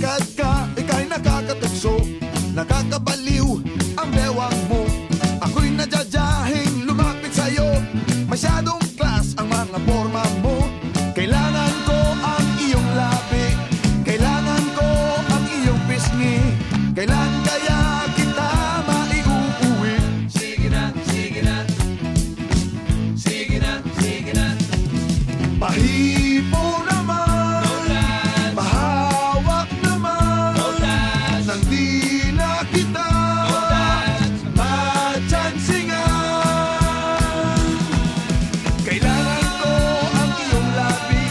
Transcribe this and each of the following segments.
lakad ka, ika'y nakakatukso, nakakabaliw ang bewang mo. Ako'y nadyadyahin lumapit sa'yo, masyadong class ang mga forma mo. Kailangan ko ang iyong labi, kailangan ko ang iyong pisngi, kailan kaya kita maiuuwi? Sige na, sige na, sige na, sige na. Pahipo naman, pahawak naman, nang di na kita matsansingan. Kailangan ko ang iyong labi,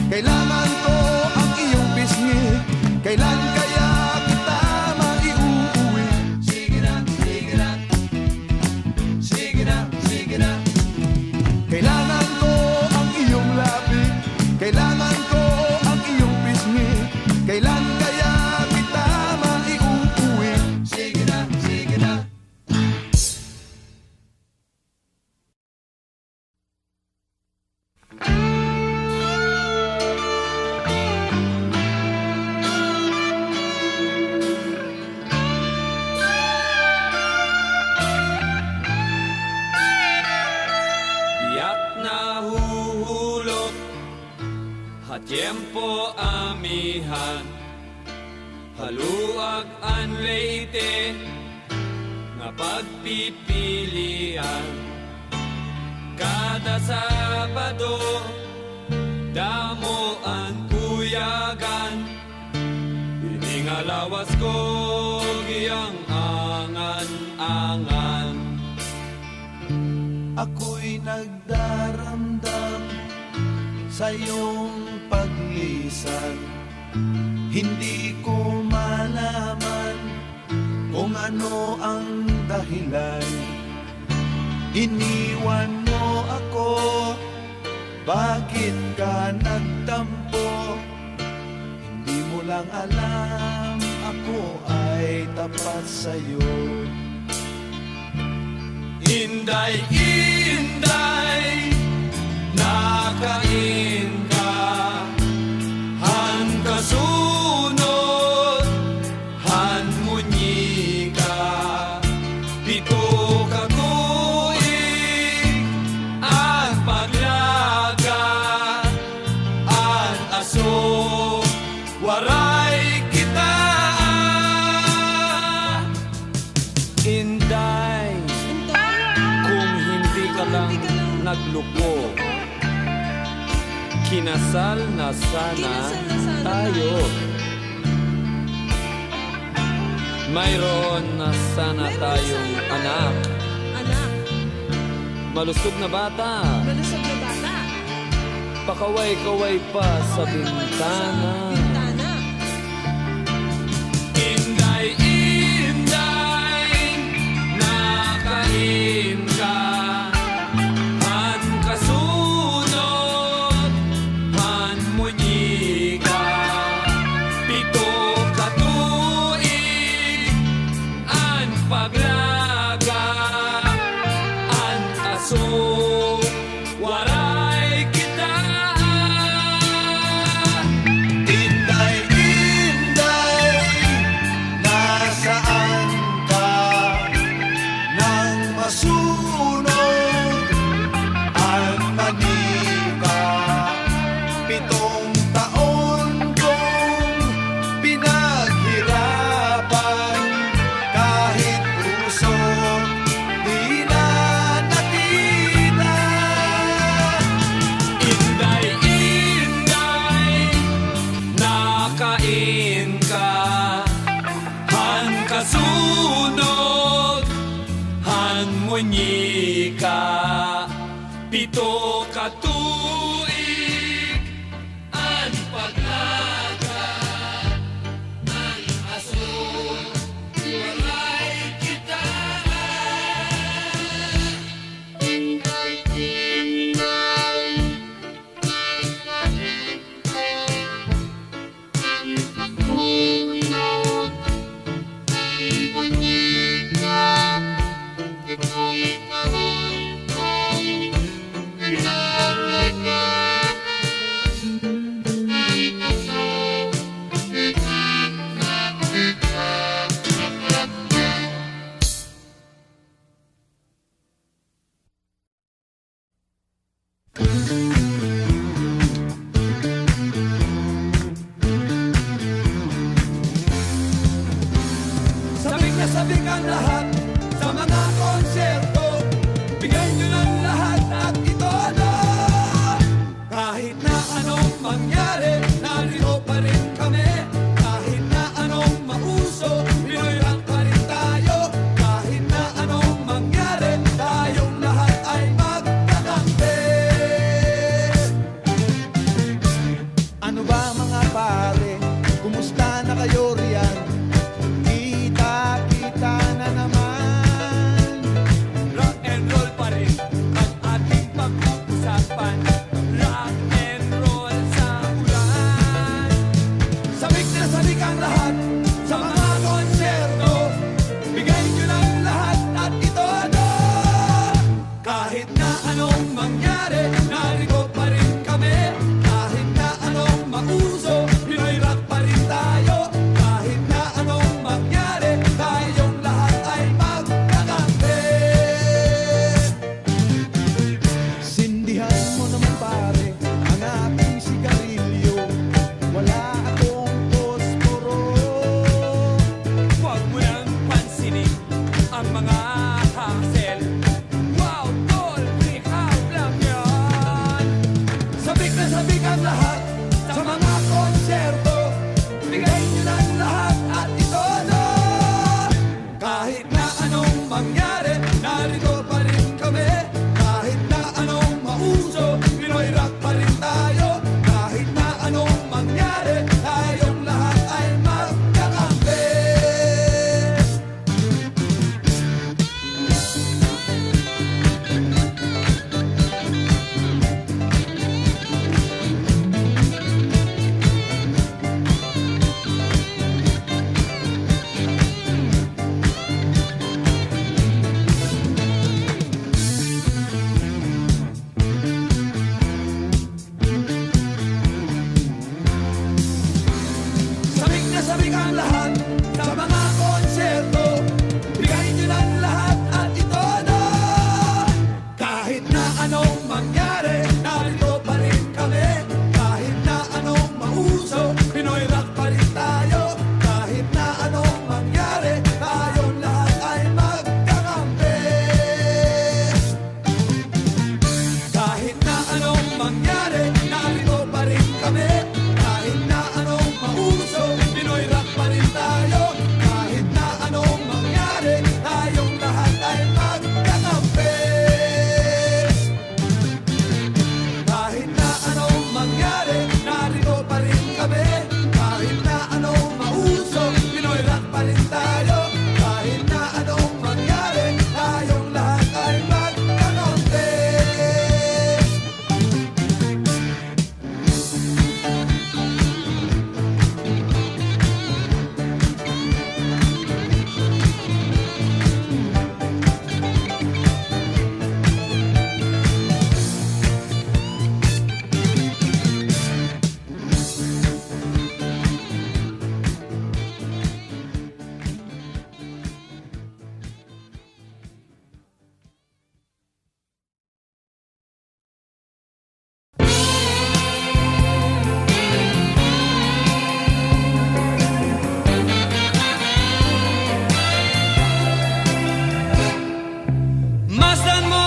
kailangan ko ang iyong pisngi, kailan kaya kita maiuuwi? Sige na, sige na, sige na, sige na. Kailangan ko ang iyong labi, kailangan ko ang iyong pisngi, kailan kaya kita maiuuwi? Sige na, sige na. Tiyak na huhulog, hatyempo amihan, haluag an leite, nga pagpipilian. Kada Sabado, damo ang kuyagan, iningalawas ko giyang angan-angan. Ako'y nagdaramdam sa iyong paglisan, hindi ko malaman kung ano ang dahilan. Iniwan mo ako, bakit ka nagtampo? Hindi mo lang alam, ako ay tapat sa'yo. Inday, inday, nakain ka, han kasunod, han munyi ka, pito ka tuig, ang paglaga, ang aso, waray kita. Inday, kung hindi ka lang nagluko, kinasal na sana tayo. Mayroon na sana tayong anak. Malusog na bata. Pakaway-kaway pa sa bintana. Inday, inday, nakain ka, han kasunod, han munyi ka, pito ka tuig, an paglaga, an aso, waray kita. Inday, inday, nasaan ka? Nang masunod ang manika, 7 taon kong pinaghirapan, kahit puso di na nakita. Inday, inday, nakain ka, han kasunod, han munyi ka, pito ka tuig, an paglaga, an aso, waray kita. na sabik ang lahat sa mga konserto. Bigay nyo ng lahat at ito na. Kahit na anong mangyari, narito pa rin kami. Kahit na anong mauso, Pinoy rock pa rin tayo. Kahit na anong mangyari, tayong lahat ay magkakampi. Ano ba mga pare, kumusta na kayo riyan? Kita-kita na naman. Rock and roll pa rin ang ating pag-uusapan. Rock and roll sa ulan. Sabik na sabik ang lahat sa mga konserto. Bigay nyo ng lahat at ito na. Kahit na anong mangyari, narito pa rin kami. Kahit na anong mauso, Pinoy rock pa rin tayo. Kahit na anong mangyari, tayong lahat ay magkakampi. Sindihan mo naman pare ang ating sigarilyo. Wala akong posporo. Huwag mo nang pansinin ang mga hassle. Wow, tol, rehab lang yan. Sabik na sabik ang lahat sa mga konserto. Bigay nyo ng lahat at ito na. Kahit na anong mangyari, narito pa rin kami. Kahit na anong mauso, Pinoy rock pa rin tayo. Kahit na anong mangyari, tayong lahat ay magkakampi. Sabik na sabik ang lahat sa mga konserto. Bigay nyo ng lahat at ito na. Kahit na anong mangyari, narito pa rin kami. Kahit na anong mauso, Pinoy rock pa rin tayo. Kahit na anong mangyari, tayong lahat ay magkakampi. Kahit na anong mangyari, narito pa rin kami. Kahit na anong mauso, Pinoy rock pa rin tayo. Kahit na anong mangyari, tayong lahat ay magkakampi. Kahit na anong mangyari, narito pa rin kami. Kahit na anong mauso, Pinoy rock pa rin tayo. Kahit na anong mangyari, tayong lahat ay magkakampi. Masdan mo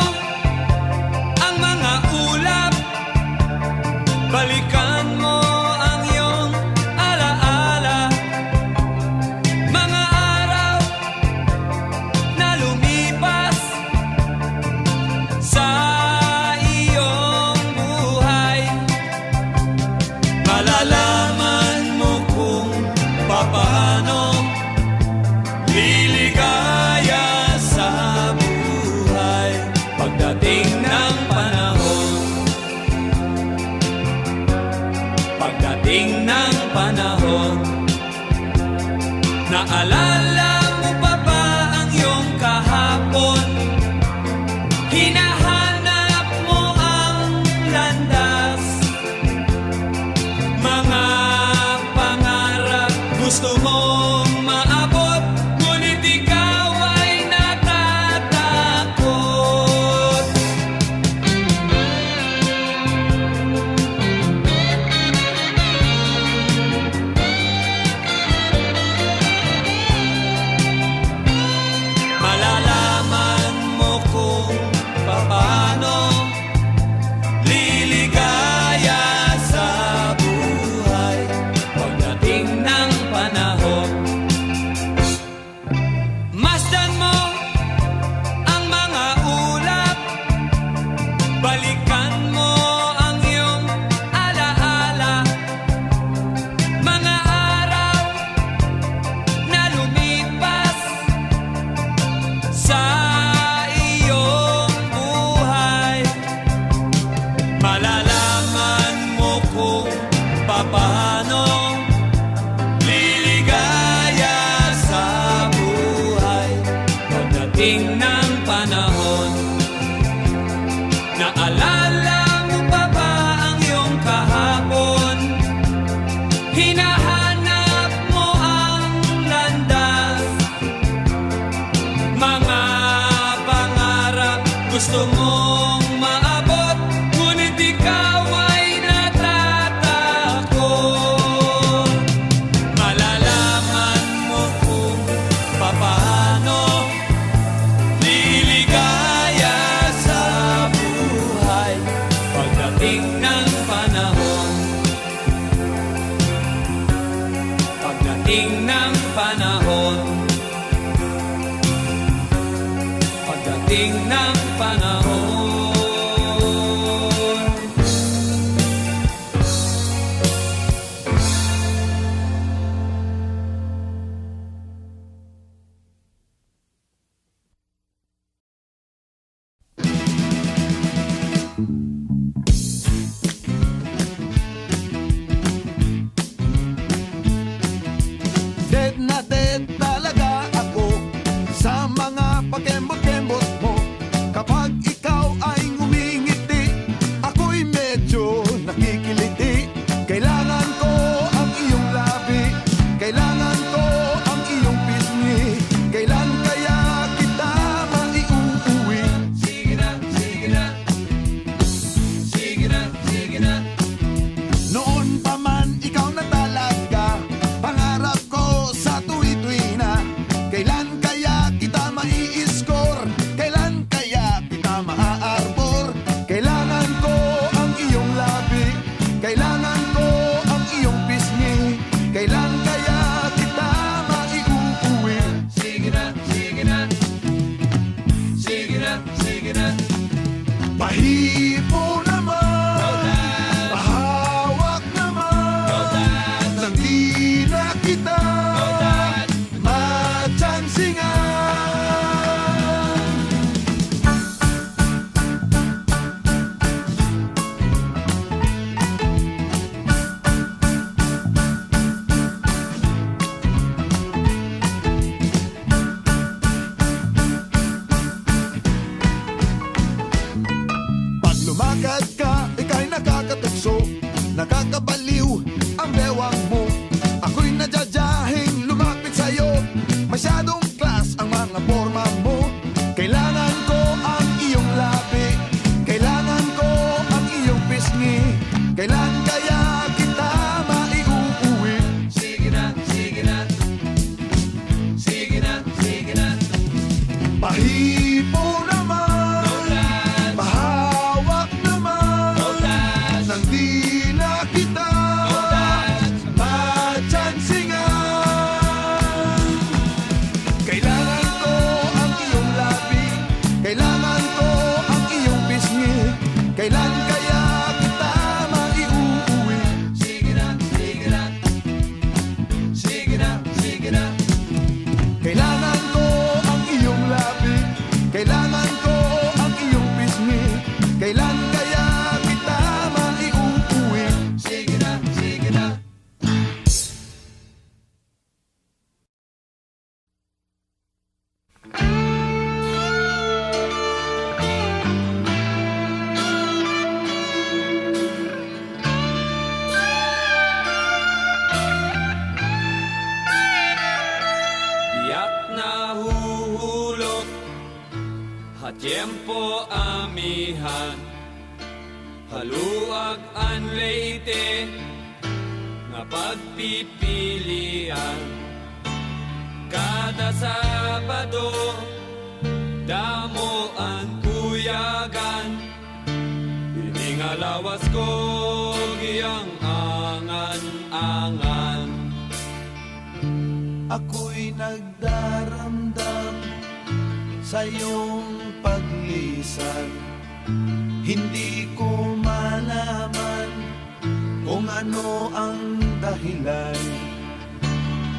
ang mga ulap. Balikan mo ang iyong alaala. Mga araw na lumipas sa iyong buhay. Malalaman mo kung papaano liligaya sa buhay. Pagdating ng panahon, pagdating ng panahon, naalala mo pa ba ang iyong kahapon? Hinahanap mo ang landas, mga pangarap gusto mong maabot, ngunit ikaw ay natatakot. Pagdating ng panahon, naalala mo pa ba ang iyong kahapon? Hinahanap mo ang landas, mga pangarap gusto mong maabot, ngunit ikaw ay natatakot. Malalaman mo kung papaano liligaya sa buhay pagdating ng panahon. Pagdating ng panahon. Pagdating ng panahon. Dead na dead talaga ako sa mga pakembot-kembot mo. Kapag ikaw ay ngumingiti, ako'y medyo nakikiliti. Kailangan ko ang iyong labi, kailangan ko ang iyong pisngi. Kailan kaya kita maiuuwi? Sige na, sige na. Sige na, sige na. Noon pa man ikaw na talaga pangarap ko sa tuwi-tuwi na. Kailan kaya kita mai-score? Kailan kaya kita maa-arbor? Kailangan ko ang iyong labi, kailangan ko ang iyong pisngi. Kailan kaya kita maiuuwi? Sige na, sige na. Sige na, sige na. Pahipo naman, Rodan, pahawak naman, Rodan, nang di na kita Rodan. matsansingan. Pag lumakad ka, ika'y nakakatukso, nakakabaliw ang bewang mo. Ako'y nadyadyahin lumapit sa'yo, masyadong class ang mga forma mo. Kailangan ko ang iyong labi, kailangan ko ang iyong pisngi. Kailan kaya kita maiuuwi? Sige na, sige na. Sige na, sige na. Pahipo naman, Rodan, pahawak naman, Rodan, nang di na kita Rodan. matsansingan. Kailangan ko ang iyong labi, kailangan ko ang iyong pisngi. Kailan kaya kita maiuuwi? Sige na, sige na. Sige na, sige na. Kailangan ko ang iyong labi, kailangan ko ang iyong pisngi. Kailan kaya kita maiuuwi? Sige na, sige na. Tiyak na huhulot, hatyempo amihan, haluag an leite, nga pagpipilian. Kada Sabado, damo ang kuyagan, iningalawas ko giyang angan-angan. Ako'y nagdaramdam sa iyong paglisan. Hindi ko malaman kung ano ang dahilan.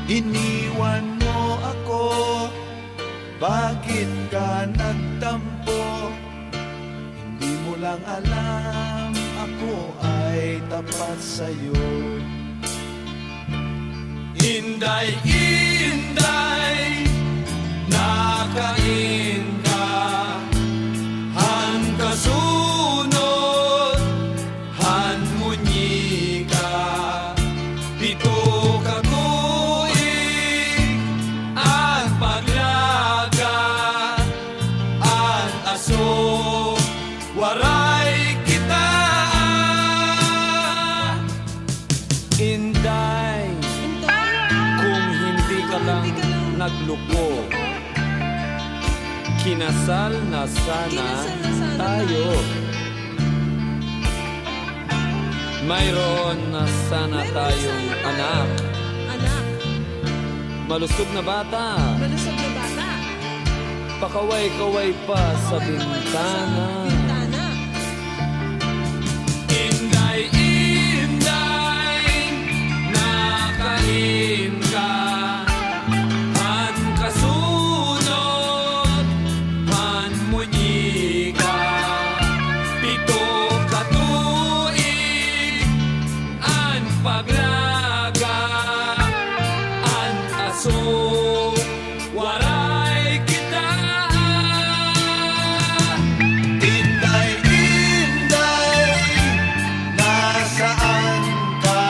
Iniwan mo ako, bakit ka nagtampo? Hindi mo lang alam, ako ay tapat sa'yo. Inday, inday, nakain ka lang. nagluko. Kinasal na sana tayo. Mayroon na sana tayong anak. Anak, Malusog na bata. malusog na bata. Pakaway-kaway pa sa bintana. Bintana. Inday, inday, nakain ka. Han kasunod, han munyi ka. Pito katuig, an paglaga, an aso, waray kita. Inday, inday, nasaan ka?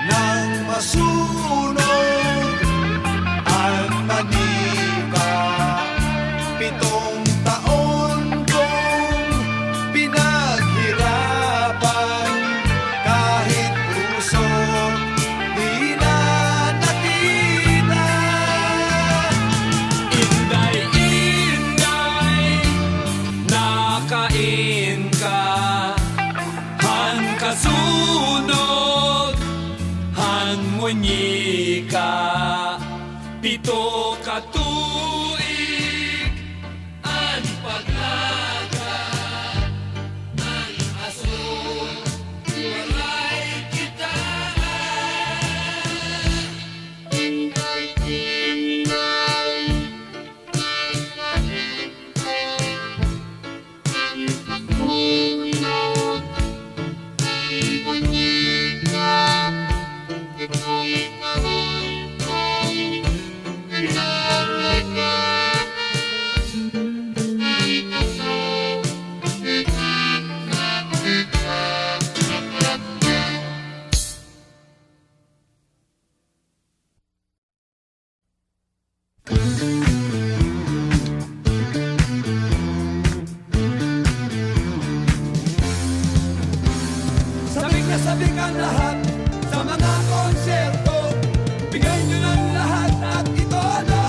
Nang masunod ang manika. 7 taon kong pinaghirapan, kahit puso di na nakita. Inday, inday, nakain ka. Han kasunod, han munyi ka. Pito katuig, an paglaga, an aso, walay kita. Sabik na sabik ang lahat sa mga konserto. Bigay nyo ng lahat at ito na.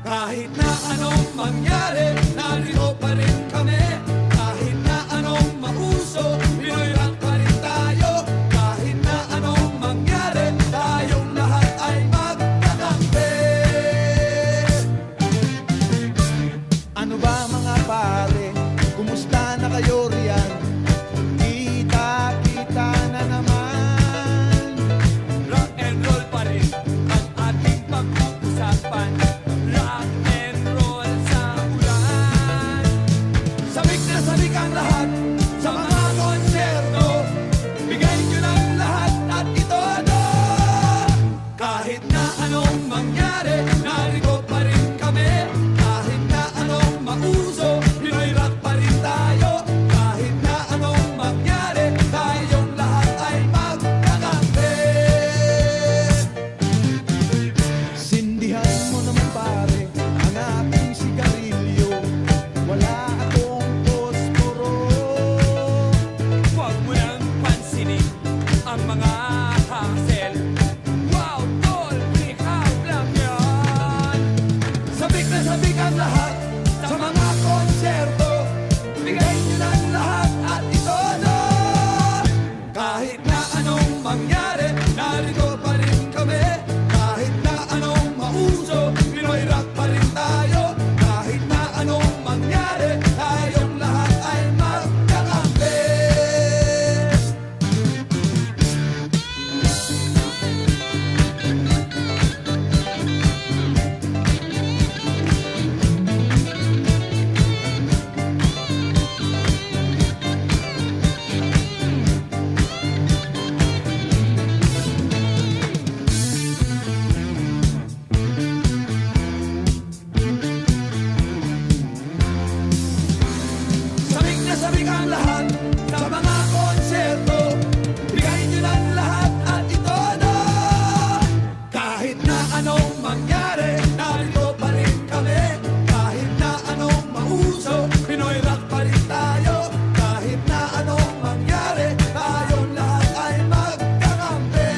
Kahit na anong mangyari, narito pa rin kami. Kahit na anong mauso, Pinoy rock pa rin tayo. Kahit na anong mangyari, tayong lahat ay magtatampi. Ano ba mga pare? Kumusta na kayo riyan? Kita-kita na naman. Rock and roll pa rin ang ating pag-uusapan. Rock and roll sa ulan. Sabik na sabik ang lahat sa mga konserto. Bigay nyo ng lahat at ito na. Kahit na anong mangyari, narito pa rin kami. Kahit na anong mauso, Pinoy rock pa rin tayo. Kahit na anong mangyari, tayong lahat ay magkakampi. Sindihan mo naman pare ang ating sigarilyo. Wala akong posporo. Huwag mo nang pansinin ang mga hassle. Wow, tol, ikaw lang yan. Sabik na sabik ang lahat sa mga konserto. Bigay nyo ng lahat at ito na. Kahit na anong mangyari, narito pa rin kami. Kahit na anong mauso, Pinoy rock pa rin tayo. Kahit na anong mangyari, tayong lahat ay magkakampi. Sabik na sabik ang lahat sa mga konserto. Bigay nyo ng lahat at ito na. Kahit na anong mangyari, narito pa rin kami. Kahit na anong mauso, Pinoy rock pa rin tayo. Kahit na anong mangyari, tayong lahat ay magkakampi.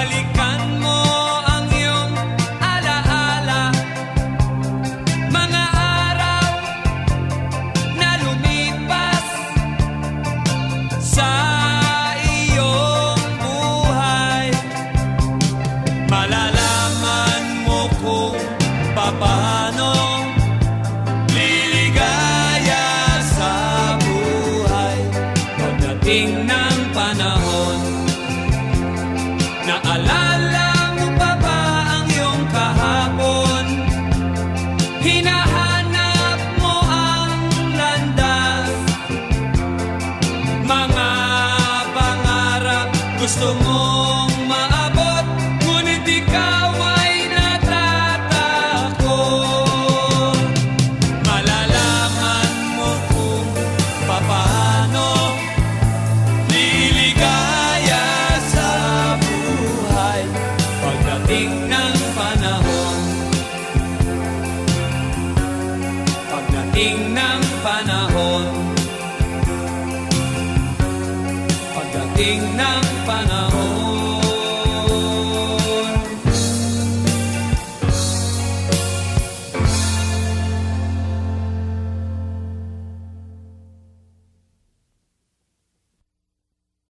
Balikan mo ang iyong alaala, mga araw na lumipas sa iyong buhay. Malalaman mo kung paano liligaya sa buhay pagdating ng panahon. Naalala mo pa ba ang iyong kahapon? Hinahanap mo ang landas, mga pangarap gusto mong maabot, ngunit ikaw ay natatakot. Malalaman mo kung paano liligaya sa buhay pagdating ng panahon. Pagdating ng panahon. Pagdating ng panahon.